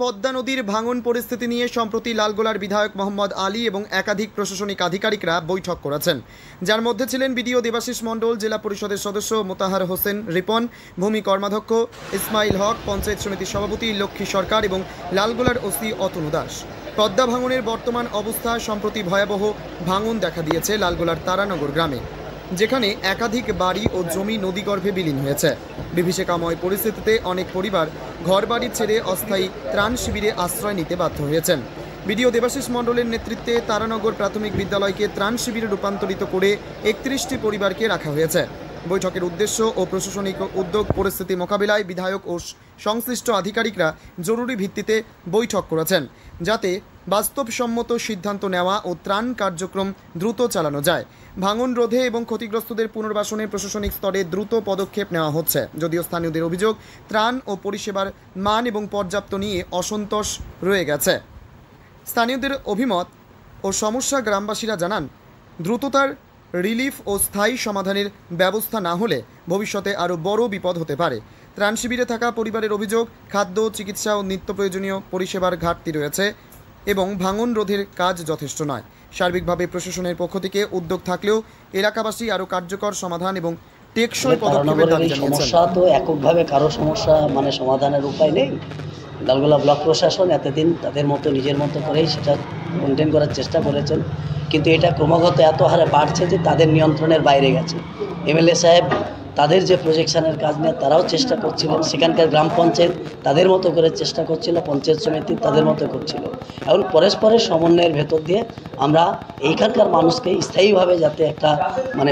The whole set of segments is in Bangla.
পদ্মা নদীর ভাঙন পরিস্থিতি নিয়ে সম্প্রতি লালগোলার বিধায়ক মোহাম্মদ আলী এবং একাধিক প্রশাসনিক আধিকারিকরা বৈঠক করেছেন, যার মধ্যে ছিলেন বিডিও দেবাশিস মণ্ডল, জেলা পরিষদের সদস্য মোতাহার হোসেন রিপন, ভূমি কর্মাধ্যক্ষ ইসমাইল হক, পঞ্চায়েত সমিতির সভাপতি লক্ষ্মী সরকার এবং লালগোলার ওসি অতনু দাস। পদ্মা ভাঙনের বর্তমান অবস্থা সম্প্রতি ভয়াবহ ভাঙন দেখা দিয়েছে লালগোলার তারানগর গ্রামে, যেখানে একাধিক বাড়ি ও জমি নদীগর্ভে বিলীন হয়েছে। বিভীষিকাময় পরিস্থিতিতে অনেক পরিবার ঘরবাড়ি ছেড়ে অস্থায়ী ত্রাণ শিবিরে আশ্রয় নিতে বাধ্য হয়েছেন। বিডিও দেবাশিস মণ্ডলের নেতৃত্বে তারানগর প্রাথমিক বিদ্যালয়কে ত্রাণ শিবিরে রূপান্তরিত করে 31টি পরিবারকে রাখা হয়েছে। বৈঠকের উদ্দেশ্য ও প্রশাসনিক উদ্যোগ পরিস্থিতি মোকাবিলায় বিধায়ক ও সংশ্লিষ্ট আধিকারিকরা জরুরি ভিত্তিতে বৈঠক করেছেন, যাতে বাস্তবসম্মত সিদ্ধান্ত নেওয়া ও ত্রাণ কার্যক্রম দ্রুত চালানো যায়। ভাঙন রোধে এবং ক্ষতিগ্রস্তদের পুনর্বাসনে প্রশাসনিক স্তরে দ্রুত পদক্ষেপ নেওয়া হচ্ছে, যদিও স্থানীয়দের অভিযোগ ত্রাণ ও পরিষেবার মান এবং পর্যাপ্ত নিয়ে অসন্তোষ রয়ে গেছে। স্থানীয়দের অভিমত ও সমস্যা গ্রামবাসীরা জানান, দ্রুততার রিলিফ ও স্থায়ী সমাধানের ব্যবস্থা না হলে ভবিষ্যতে আরও বড় বিপদ হতে পারে। ত্রাণ শিবিরে থাকা পরিবারের অভিযোগ খাদ্য, চিকিৎসা ও নিত্য প্রয়োজনীয় পরিষেবার ঘাটতি রয়েছে এবং ভাঙন রোধের কাজ যথেষ্ট নয়। সার্বিকভাবে প্রশাসনের পক্ষ থেকে উদ্যোগ থাকলেও এলাকাবাসী আরও কার্যকর সমাধান এবং টেকসই পদক্ষেপের দাবি জানিয়েছেন। সমস্যা তো এককভাবে কারো সমস্যা সমাধানের উপায় নেই। লালগোলা ব্লক প্রশাসন এতদিন তাদের মতো নিজের মতো করেই সেটা মেনটেন করার চেষ্টা করেছেন, কিন্তু এটা ক্রমাগত এত হারে বাড়ছে যে তাদের নিয়ন্ত্রণের বাইরে গেছে। এমএলএ সাহেব তাদের যে প্রজেকশনের কাজ নিয়ে তারাও চেষ্টা করছিলেন, সেখানকার গ্রাম পঞ্চায়েত তাদের মতো করে চেষ্টা করছিল, পঞ্চায়েত সমিতি তাদের মতো করছিল। এখন পরস্পরের সমন্বয়ের ভেতর দিয়ে আমরা এইখানকার মানুষকে স্থায়ীভাবে যাতে একটা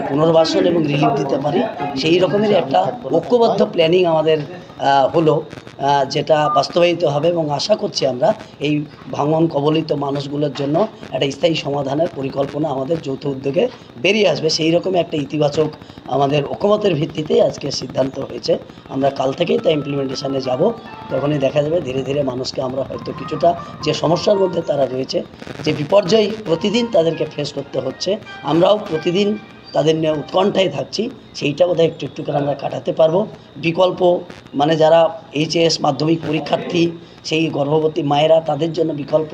পুনর্বাসন এবং রিলিফ দিতে পারি, সেই রকমের একটা ঐক্যবদ্ধ প্ল্যানিং আমাদের হলো, যেটা বাস্তবায়িত হবে এবং আশা করছি আমরা এই ভাঙন কবলিত মানুষগুলোর জন্য একটা স্থায়ী সমাধানের পরিকল্পনা আমাদের যৌথ উদ্যোগে বেরিয়ে আসবে। সেই রকম একটা ইতিবাচক আমাদের ঐক্যমতের ভিত্তিতে আজকে সিদ্ধান্ত হয়েছে। আমরা কাল থেকেই তা ইমপ্লিমেন্টেশনে যাব, তখনই দেখা যাবে ধীরে ধীরে মানুষকে আমরা হয়তো কিছুটা যে সমস্যার মধ্যে তারা রয়েছে, যে বিপর্যয় প্রতিদিন তাদেরকে ফেস করতে হচ্ছে, আমরাও প্রতিদিন তাদের নিয়ে উৎকণ্ঠায় থাকছি, সেইটা বোধহয় একটু একটু করে আমরা কাটাতে পারবো। বিকল্প যারা এইচএস মাধ্যমিক পরীক্ষার্থী, সেই গর্ভবতী মায়েরা, তাদের জন্য বিকল্প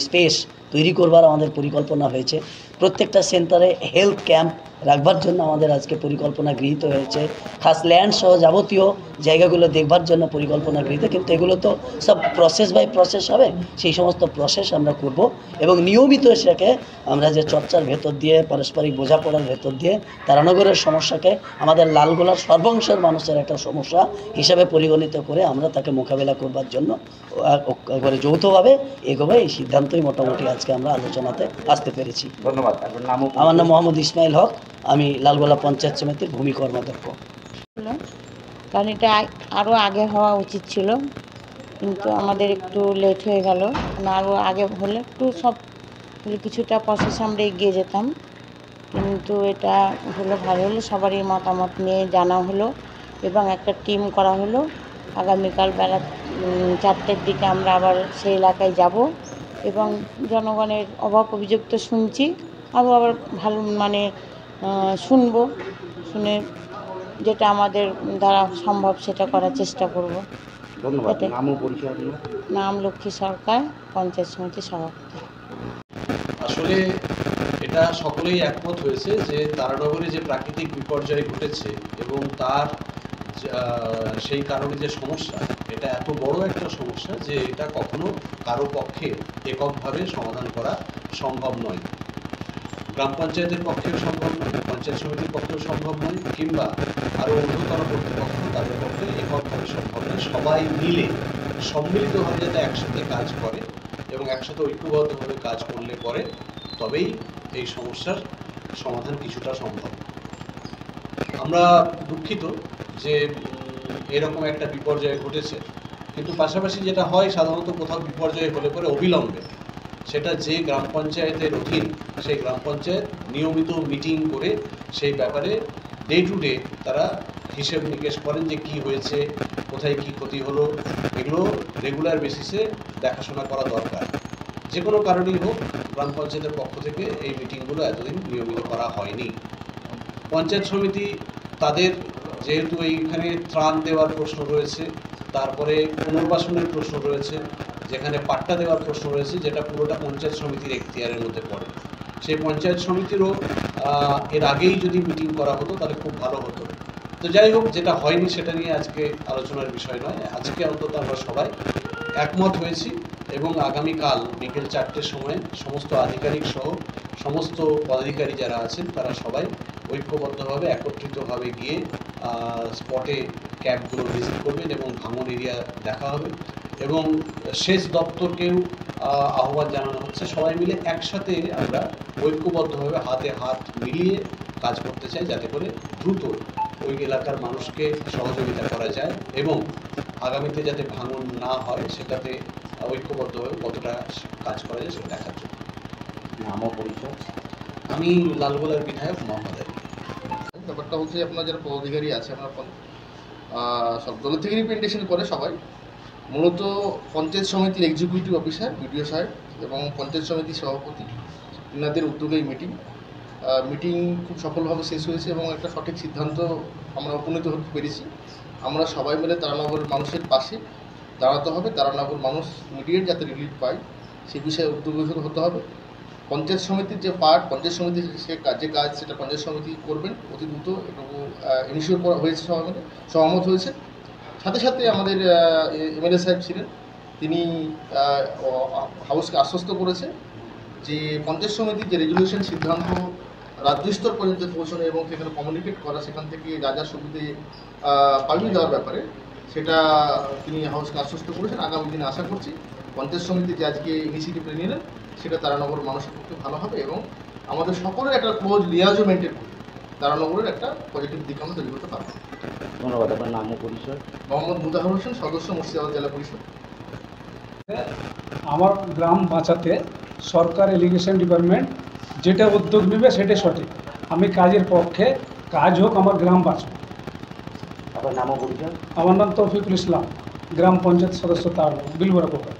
স্পেস তৈরি করবার আমাদের পরিকল্পনা হয়েছে। প্রত্যেকটা সেন্টারে হেলথ ক্যাম্প রাখবার জন্য আমাদের আজকে পরিকল্পনা গৃহীত হয়েছে। খাস ল্যান্ড সহ যাবতীয় জায়গাগুলো দেখবার জন্য পরিকল্পনা গৃহীত, কিন্তু এগুলো তো সব প্রসেস বাই প্রসেস হবে, সেই সমস্ত প্রসেস আমরা করব এবং নিয়মিত সেটাকে আমরা যে চর্চার ভেতর দিয়ে, পারস্পরিক বোঝাপড়ার ভেতর দিয়ে তারানগরের সমস্যাকে আমাদের লালগোলার সর্বাংশের মানুষের একটা সমস্যা হিসাবে পরিগণিত করে আমরা তাকে মোকাবেলা করবার জন্য একবারে যৌথভাবে এগোবে, এই সিদ্ধান্তই মোটামুটি আজকে আমরা আলোচনাতে আসতে পেরেছি। ধন্যবাদ। আমার নাম মোহাম্মদ ইসমাইল হক, আমি লালগোলা পঞ্চায়েত সমিতির ভূমি কর্মাধ্যক্ষ। কারণ এটা আরও আগে হওয়া উচিত ছিল, কিন্তু আমাদের একটু লেট হয়ে গেল। আরও আগে হলে একটু সব কিছুটা প্রসেস আমরা এগিয়ে যেতাম, কিন্তু এটা হলো ভালো হলো। সবারই মতামত নিয়ে জানা হলো এবং একটা টিম করা হলো। আগামীকাল বেলা 4টের দিকে আমরা আবার সেই এলাকায় যাব এবং জনগণের অভাব অভিযোগ তো শুনছি, আবার ভালো শুনবো, শুনে যেটা আমাদের দ্বারা সম্ভব সেটা করার চেষ্টা করব। ধন্যবাদ। নাম ও পরিচয়? নাম লক্ষ্মী সরকার, পঞ্চায়েত সমিতির সভাপতি। আসলে এটা সকলেই একমত হয়েছে যে তারানগরে যে প্রাকৃতিক বিপর্যয় ঘটেছে এবং তার সেই কারণে যে সমস্যা, এটা এত বড় একটা সমস্যা যে এটা কখনো কারো পক্ষে এককভাবে সমাধান করা সম্ভব নয়। গ্রাম পঞ্চায়েতের পক্ষেও সম্ভব নয়, পঞ্চায়েত সমিতির পক্ষেও সম্ভব নয়, কিংবা আরও ঊর্ধ্বতন কর্তৃপক্ষ তাদের পক্ষে এককভাবে সম্ভব নয়। সবাই মিলে সম্মিলিতভাবে যাতে একসাথে কাজ করে এবং একসাথে ঐক্যবদ্ধভাবে কাজ করলে পরে তবেই এই সমস্যার সমাধান কিছুটা সম্ভব। আমরা দুঃখিত যে এরকম একটা বিপর্যয় ঘটেছে, কিন্তু পাশাপাশি যেটা হয় সাধারণত কোথাও বিপর্যয় হলে পরে অবিলম্বে সেটা যে গ্রাম পঞ্চায়েতের অধীন, সেই গ্রাম পঞ্চায়েত নিয়মিত মিটিং করে সেই ব্যাপারে ডে টু ডে তারা হিসেব নিকেশ করেন যে কি হয়েছে, কোথায় কি ক্ষতি হলো, এগুলো রেগুলার বেসিসে দেখাশোনা করা দরকার। যে কোনো কারণেই হোক গ্রাম পঞ্চায়েতের পক্ষ থেকে এই মিটিংগুলো এতদিন নিয়মিত করা হয়নি। পঞ্চায়েত সমিতি তাদের যেহেতু এইখানে ত্রাণ দেওয়ার প্রশ্ন রয়েছে, তারপরে পুনর্বাসনের প্রশ্ন রয়েছে, যেখানে পাট্টা দেওয়ার প্রশ্ন রয়েছে, যেটা পুরোটা পঞ্চায়েত সমিতির এখতিয়ারের মধ্যে পড়ে। সেই পঞ্চায়েত সমিতিরও এর আগেই যদি মিটিং করা হতো তাহলে খুব ভালো হতো। তো যাই হোক, যেটা হয়নি সেটা নিয়ে আজকে আলোচনার বিষয় নয়। আজকে অন্তত আমরা সবাই একমত হয়েছি এবং আগামীকাল বিকেল 4টের সময় সমস্ত আধিকারিক সহ সমস্ত পদাধিকারী যারা আছেন তারা সবাই ঐক্যবদ্ধভাবে একত্রিতভাবে গিয়ে স্পটে ক্যাম্পগুলো ভিজিট করবেন এবং ভাঙন এরিয়া দেখা হবে এবং সেচ দপ্তরকেও আহ্বান জানানো হচ্ছে সবাই মিলে একসাথে আমরা ঐক্যবদ্ধভাবে হাতে হাত মিলিয়ে কাজ করতে চাই, যাতে করে দ্রুত ওই এলাকার মানুষকে সহযোগিতা করা যায় এবং আগামীতে যাতে ভাঙন না হয় সেটাতে ঐক্যবদ্ধভাবে কতটা কাজ করা যায় সেটা দেখার জন্য। নাম ও পরিচয়। আমি লালগোলার বিধায়ক মোহাম্মদ আলী। ব্যাপারটা হচ্ছে আপনার যারা পদাধিকারী আছে আপনার সব দলের থেকে রিপ্রেজেন্টেশন করে সবাই, মূলত পঞ্চায়েত সমিতির এক্সিকিউটিভ অফিসার বিডিও সাহেব এবং পঞ্চায়েত সমিতির সভাপতি এনাদের উদ্যোগে এই মিটিং খুব সফলভাবে শেষ হয়েছে এবং একটা সঠিক সিদ্ধান্ত আমরা উপনীত হতে পেরেছি। আমরা সবাই মিলে তারানগরের মানুষের পাশে দাঁড়াতে হবে, তারানগর মানুষ ইমিডিয়েট যাতে রিলিফ পায় সে বিষয়ে উদ্যোগী হতে হবে। পঞ্চায়েত সমিতির যে পার্ট, পঞ্চায়েত সমিতির যে কাজ সেটা পঞ্চায়েত সমিতি করবেন অতি দ্রুত, এটুকু ইনিশিয়েট করা হয়েছে, সবাই মিলে সহমত হয়েছে। সাথে সাথে আমাদের এমএলএ সাহেব ছিলেন, তিনি হাউসকে আশ্বস্ত করেছে যে পঞ্চায়েত সমিতির যে রেজুলেশন সিদ্ধান্ত রাজ্য স্তর পর্যন্ত পৌঁছানো এবং সেখানে কমিউনিকেট করা, সেখান থেকে যা যা সুবিধে পালিয়ে যাওয়ার ব্যাপারে সেটা তিনি হাউসকে আশ্বস্ত করেছেন। আগামী দিনে আশা করছি পঞ্চায়েত সমিতি যে আজকে ইনিশিয়েটিভটা নিলেন সেটা তারানগর মানুষের পক্ষে ভালো হবে এবং আমাদের সকলের একটা ক্লোজ লিয়াজও মেনটেন করে তারানগরের একটা পজিটিভ দিক আমরা তৈরি করতে পারবো। ধন্যবাদ। আপনার নাম ও পরিচয়। মোহাম্মদ মুতাহার হোসেন, সদস্য মুর্শিদাবাদ জেলা পরিষদ। আমার গ্রাম বাঁচাতে সরকার ইরিগেশন ডিপার্টমেন্ট যেটা উদ্যোগ নেবে সেটাই সঠিক। আমি কাজের পক্ষে, কাজ হোক আমার গ্রাম বাঁচুক। আপনার নাম ও পরিচয়। আমার নাম তৌফিকুল ইসলাম, গ্রাম পঞ্চায়েত সদস্য তার বিলবরা কোপা।